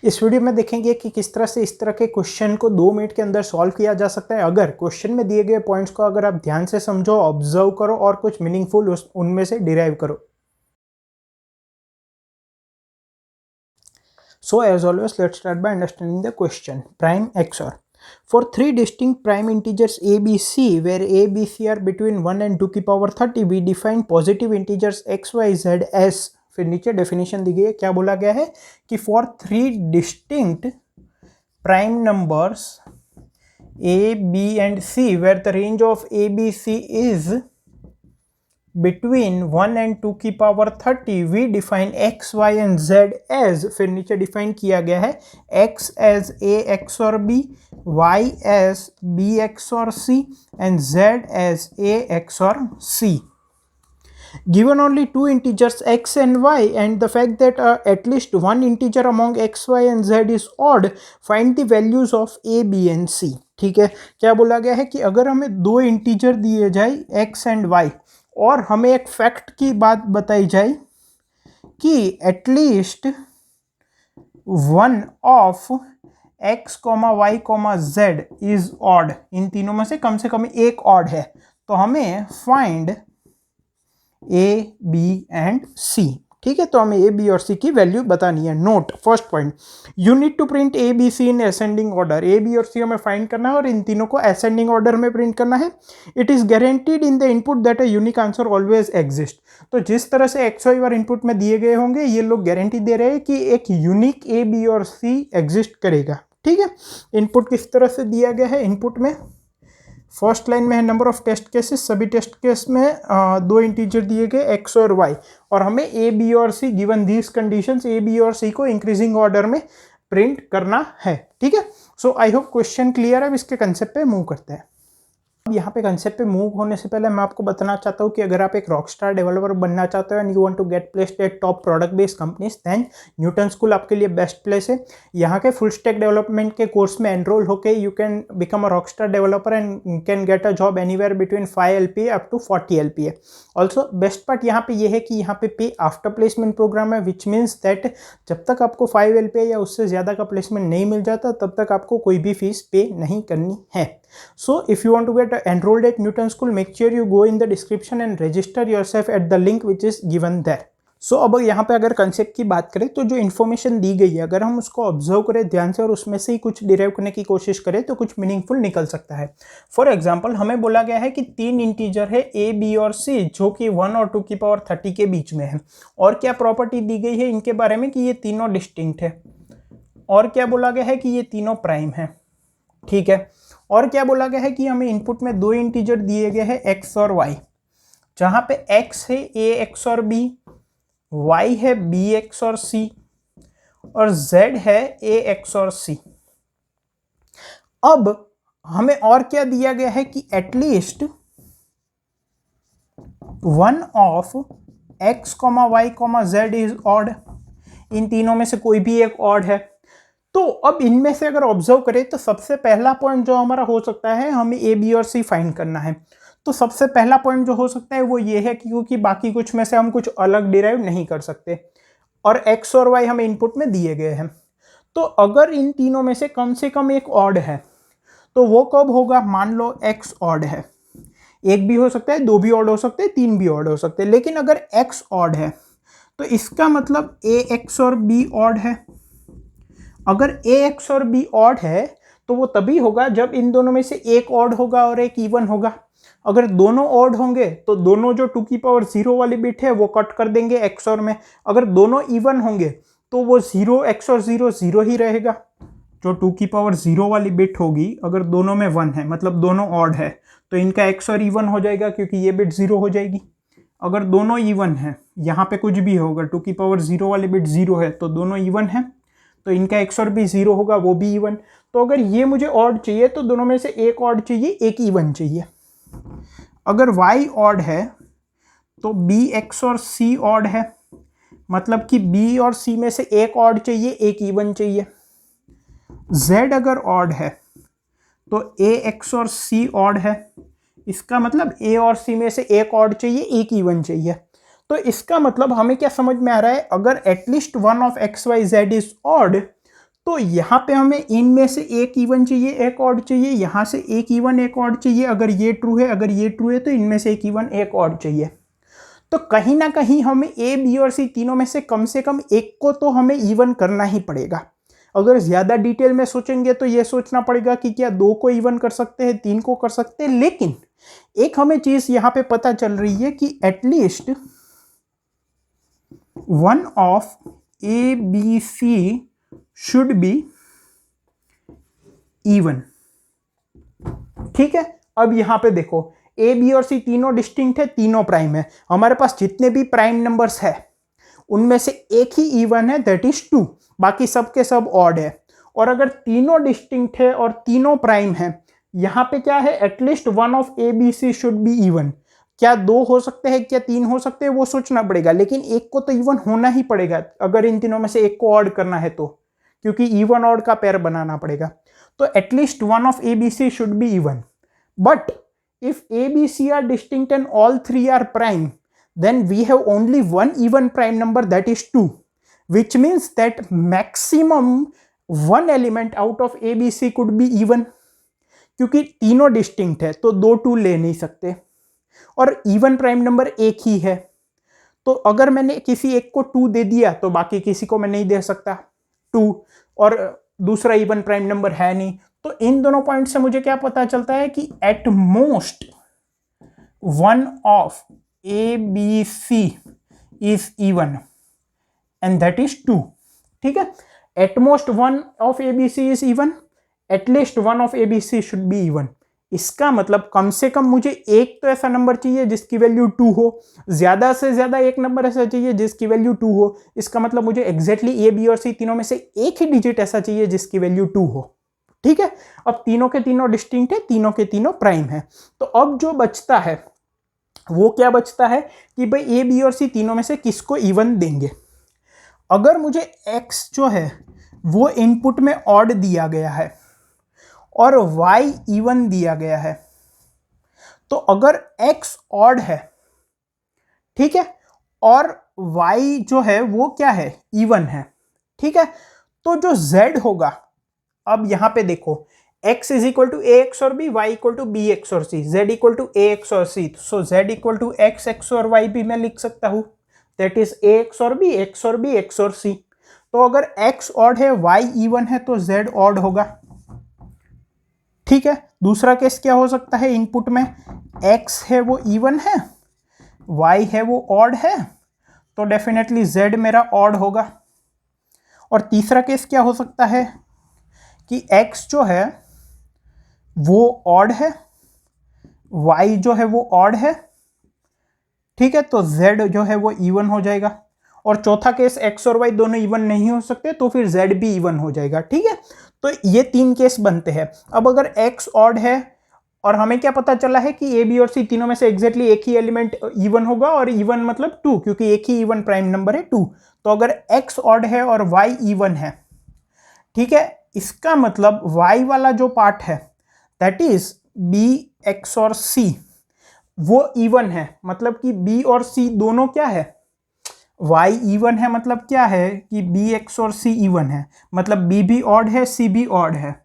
इस वीडियो में देखेंगे कि किस तरह से इस तरह के क्वेश्चन को 2 मिनट के अंदर सॉल्व किया जा सकता है। अगर क्वेश्चन में दिए गए पॉइंट्स को अगर आप ध्यान से समझो, ऑब्जर्व करो और कुछ मीनिंगफुल उनमें से डिराइव करो। So as always, let's start by understanding the question. Prime XOR. For 3 distinct prime integers a, b, c, where a, b, c are between 1 and 2 की power 30, we define positive integers x, y, z as, फिर नीचे definition दी गई है। क्या बोला गया है कि for 3 distinct prime numbers a, b and c where the range of a, b, c is between 1 and 2 की power 30, we define x, y and z as, फिर नीचे डिफाइन किया गया है x as a XOR b, y as b XOR c and z as a XOR c. Given only 2 integers x and y and the fact that at least one integer among x, y and z is odd, find the values of a, b and c. ठीक है, क्या बोला गया है कि अगर हमें 2 integer दिए जाए x एंड y और हमें एक फैक्ट की बात बताई जाए कि at least one of x, y, z is odd, इन तीनों में से कम एक ऑड है, तो हमें find a, b and c। ठीक है, तो हमें a, b और c की वैल्यू बतानी है। Note first point, you need to print a, b, c in ascending order. a, b और c हमें फाइंड करना है और इन तीनों को असेंडिंग ऑर्डर में प्रिंट करना है। It is guaranteed in the input that a unique answer always exist. तो जिस तरह से एक्स वाई और इनपुट में दिए गए होंगे, ये लोग गारंटी दे रहे हैं कि एक यूनिक a, b और c एग्जिस्ट करेगा। ठीक है, इनपुट किस तरह से दिया गया है? इनपुट में फर्स्ट लाइन में है नंबर ऑफ टेस्ट केसेस, सभी टेस्ट केस में 2 इंटीजर दिए गए x और y, और हमें a, b और c given these conditions a, b और c को इंक्रीजिंग ऑर्डर में प्रिंट करना है। ठीक है, सो आई होप क्वेश्चन क्लियर है। अब इसके कंसेप्ट पे मूव करते हैं। अब यहाँ पे कंसेप्ट पे मूव होने से पहले मैं आपको बताना चाहता हूँ कि अगर आप एक रॉकस्टार डेवलपर बनना चाहते हो and you want to get placed at top product based companies, then Newton school आपके लिए बेस्ट प्लेस है। यहाँ के फुल स्टैक डेवलपमेंट के कोर्स में एनरोल होकर you can become a rockstar developer and can get a job anywhere between 5 LPA up to 40 LPA। Also best part यहाँ पे ये है कि यहाँ पे आफ्टर प्लेसमेंट प्रोग्राम है, विच मीन्स दैट जब तक आपको 5 LPA या उससे ज़्यादा का प्लेसमेंट नहीं मिल जाता तब तक आपको कोई भी फीस पे नहीं करनी है। So if you want to get enrolled at Newton School, make sure you go in the description and register yourself at the link which is given there. So अब यहाँ पे अगर कंसेप्ट की बात करें तो जो इन्फॉर्मेशन दी गई है अगर हम उसको ऑब्जर्व करें ध्यान से और उसमें से ही कुछ डिराइव करने की कोशिश करें तो कुछ मीनिंगफुल निकल सकता है। फॉर एग्जाम्पल हमें बोला गया है कि 3 इंटीजर है a, b और c जो कि 1 और 2 की पावर 30 के बीच में है, और क्या प्रॉपर्टी दी गई है इनके बारे में कि ये तीनों डिस्टिंक्ट है, और क्या बोला गया है कि ये तीनों प्राइम है। ठीक है, और क्या बोला गया है कि हमें इनपुट में 2 इंटीजर दिए गए हैं x और y, जहां पे x है a XOR b, y है b XOR c और z है a XOR c। अब हमें और क्या दिया गया है कि at least one of x, y, z is odd, इन तीनों में से कोई भी एक ऑड है। तो अब इनमें से अगर ऑब्जर्व करें तो सबसे पहला पॉइंट जो हमारा हो सकता है, हमें ए, बी और सी फाइंड करना है। तो सबसे पहला पॉइंट जो हो सकता है वो ये है कि क्योंकि बाकी कुछ में से हम कुछ अलग डिराइव नहीं कर सकते और एक्स और वाई हमें इनपुट में दिए गए हैं, तो अगर इन तीनों में से कम एक ऑड है तो वो कब होगा? मान लो एक्स ऑड है, एक भी हो सकता है, 2 भी ऑड हो सकते हैं, 3 भी ऑड हो सकते हैं, लेकिन अगर एक्स ऑड है तो इसका मतलब ए एक्स और बी ऑड है। अगर a x और b ऑड है तो वो तभी होगा जब इन दोनों में से एक ऑड होगा और एक इवन होगा। अगर दोनों ऑड होंगे तो दोनों जो 2 की पावर 0 वाली बिट है वो कट कर देंगे XOR में। अगर दोनों इवन होंगे तो वो 0 XOR 0 0 ही रहेगा। जो 2 की पावर 0 वाली बिट होगी अगर दोनों में 1 है, मतलब दोनों ऑड है, तो इनका XOR इवन हो जाएगा क्योंकि ये बिट 0 हो जाएगी। अगर दोनों इवन है, यहाँ पे कुछ भी होगा, 2 की पावर 0 वाली बिट 0 है तो दोनों इवन है, तो इनका XOR भी 0 होगा, वो भी इवन। तो अगर ये मुझे ऑड चाहिए तो दोनों में से एक ऑड चाहिए, एक इवन चाहिए। अगर y ऑड है तो b XOR c ऑड है, मतलब कि b और c में से एक ऑड चाहिए, एक इवन चाहिए। z अगर ऑड है तो a XOR c ऑड है, इसका मतलब a और c में से एक ऑड चाहिए, एक इवन चाहिए। तो इसका मतलब हमें क्या समझ में आ रहा है? अगर at least one of X Y Z is odd तो यहाँ पे हमें इनमें से एक इवन चाहिए, एक ऑड चाहिए, यहाँ से एक इवन एक ऑड चाहिए। अगर ये ट्रू है, अगर ये ट्रू है तो इनमें से एक इवन एक ऑड चाहिए। तो कहीं ना कहीं हमें ए, बी और सी तीनों में से कम एक को तो हमें इवन करना ही पड़ेगा। अगर ज़्यादा डिटेल में सोचेंगे तो ये सोचना पड़ेगा कि क्या 2 को इवन कर सकते हैं, 3 को कर सकते हैं। लेकिन एक हमें चीज़ यहाँ पे पता चल रही है कि at least one of A B C should be even. ठीक है, अब यहां पे देखो ए बी और सी तीनों डिस्टिंक्ट है, तीनों प्राइम है। हमारे पास जितने भी प्राइम नंबर्स है उनमें से एक ही इवन है, दैट इज 2, बाकी सब के सब ऑड है। और अगर तीनों डिस्टिंक्ट है और तीनों प्राइम है, यहां पे क्या है, at least one of A B C should be even. क्या 2 हो सकते हैं, क्या 3 हो सकते हैं, वो सोचना पड़ेगा, लेकिन एक को तो इवन होना ही पड़ेगा अगर इन तीनों में से एक को ऑड करना है तो, क्योंकि इवन ऑड का पेयर बनाना पड़ेगा। तो at least one of A B C should be even. But if A B C are distinct and all 3 are prime, then we have only one even prime number, that is 2, which means that maximum one element out of ABC could be even। क्योंकि तीनों distinct है तो 2 2 ले नहीं सकते और even prime number एक ही है। तो अगर मैंने किसी एक को 2 दे दिया तो बाकी किसी को मैं नहीं दे सकता 2, और दूसरा इवन प्राइम नंबर है नहीं। तो इन दोनों पॉइंट से मुझे क्या पता चलता है कि at most one of A B C is even and that is 2। ठीक है, at most one of A B C is even, at least one of A B C should be even. इसका मतलब कम से कम मुझे एक तो ऐसा नंबर चाहिए जिसकी वैल्यू 2 हो, ज्यादा से ज्यादा एक नंबर ऐसा चाहिए जिसकी वैल्यू 2 हो। इसका मतलब मुझे एग्जैक्टली ए बी और सी तीनों में से एक ही डिजिट ऐसा चाहिए जिसकी वैल्यू 2 हो। ठीक है, अब तीनों के तीनों डिस्टिंक्ट है, तीनों के तीनों प्राइम है। तो अब जो बचता है वो क्या बचता है कि भाई ए बी और सी तीनों में से किसको इवन देंगे। अगर मुझे एक्स जो है वो इनपुट में ऑड दिया गया है और y इवन दिया गया है, तो अगर x ऑड है, ठीक है, और y जो है वो क्या है, इवन है, ठीक है, तो जो z होगा, अब यहां पे देखो x is equal to a x और b, y equal to b x और c, z equal to a x और c. So z equal to x x और y भी मैं लिख सकता हूं, दैट इज ए एक्स और बी, एक्स और बी, एक्स और सी। तो अगर x ऑड है, y इवन है, तो z ऑड होगा। ठीक है, दूसरा केस क्या हो सकता है, इनपुट में x है वो इवन है, y है वो ऑड है, तो डेफिनेटली z मेरा ऑड होगा। और तीसरा केस क्या हो सकता है कि x जो है वो ऑड है, y जो है वो ऑड है, ठीक है, तो z जो है वो इवन हो जाएगा। और चौथा केस x और y दोनों इवन नहीं हो सकते तो फिर z भी इवन हो जाएगा। ठीक है, तो ये 3 केस बनते हैं। अब अगर x ऑड है और हमें क्या पता चला है कि a b और c तीनों में से एग्जैक्टली एक ही एलिमेंट इवन होगा, और इवन मतलब 2, क्योंकि एक ही इवन प्राइम नंबर है 2। तो अगर x ऑड है और y इवन है, ठीक है, इसका मतलब y वाला जो पार्ट है दैट इज b x और c वो इवन है। मतलब कि b और c दोनों क्या है, y इवन है, मतलब क्या है कि b x और c इवन है, मतलब b भी ऑड है, c भी ऑड है।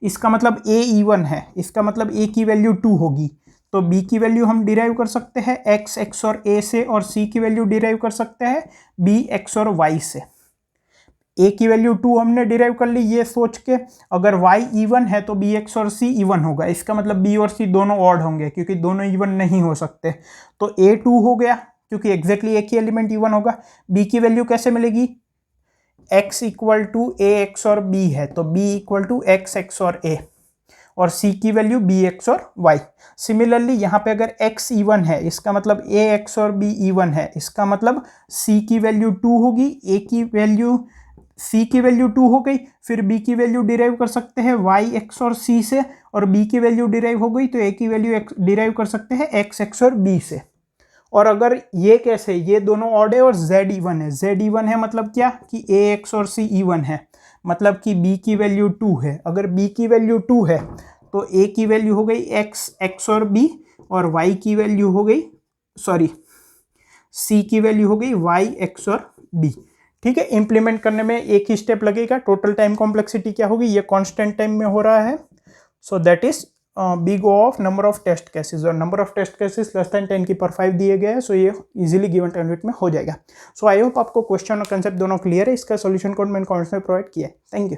इसका मतलब a इवन है, इसका मतलब a की वैल्यू 2 होगी। तो b की वैल्यू हम डिराइव कर सकते हैं x x और a से, और c की वैल्यू डिराइव कर सकते हैं b x और y से। a की वैल्यू 2 हमने डिराइव कर ली ये सोच के, अगर y इवन है तो b x और c इवन होगा। इसका मतलब b और c दोनों ऑड होंगे, क्योंकि दोनों इवन नहीं हो सकते। तो a 2 हो गया, क्योंकि एग्जैक्टली एक ही एलिमेंट इवन होगा। b की वैल्यू कैसे मिलेगी, x equal to a x और b है, तो b equal to x x और a, और c की वैल्यू b x और y। सिमिलरली यहाँ पे अगर x इवन है, इसका मतलब a x और b इवन है, इसका मतलब c की वैल्यू 2 होगी, a की वैल्यू c की वैल्यू 2 हो गई, फिर b की वैल्यू डिराइव कर सकते हैं y x और c से, और b की वैल्यू डिराइव हो गई तो a की वैल्यू डिराइव कर सकते हैं x x और b से। और अगर ये कैसे, ये दोनों ऑड है और z इवन है, z इवन है मतलब क्या कि a x और c इवन है, मतलब कि b की वैल्यू 2 है। अगर b की वैल्यू 2 है तो a की वैल्यू हो गई x x और b, और y की वैल्यू हो गई, सॉरी, c की वैल्यू हो गई y x और b। ठीक है, इंप्लीमेंट करने में एक ही स्टेप लगेगा। टोटल टाइम कॉम्प्लेक्सिटी क्या होगी, ये कांस्टेंट टाइम में हो रहा है, so that is big O of number of test cases, और number of test cases less than 10⁵ दिए गए हैं, सो ये इजीली गिवन 10 मिनट में हो जाएगा। सो आई होप आपको क्वेश्चन और कंसेप्ट दोनों क्लियर है। इसका सॉल्यूशन कोड मैंने कमेंट्स में प्रोवाइड किया है। Thank you.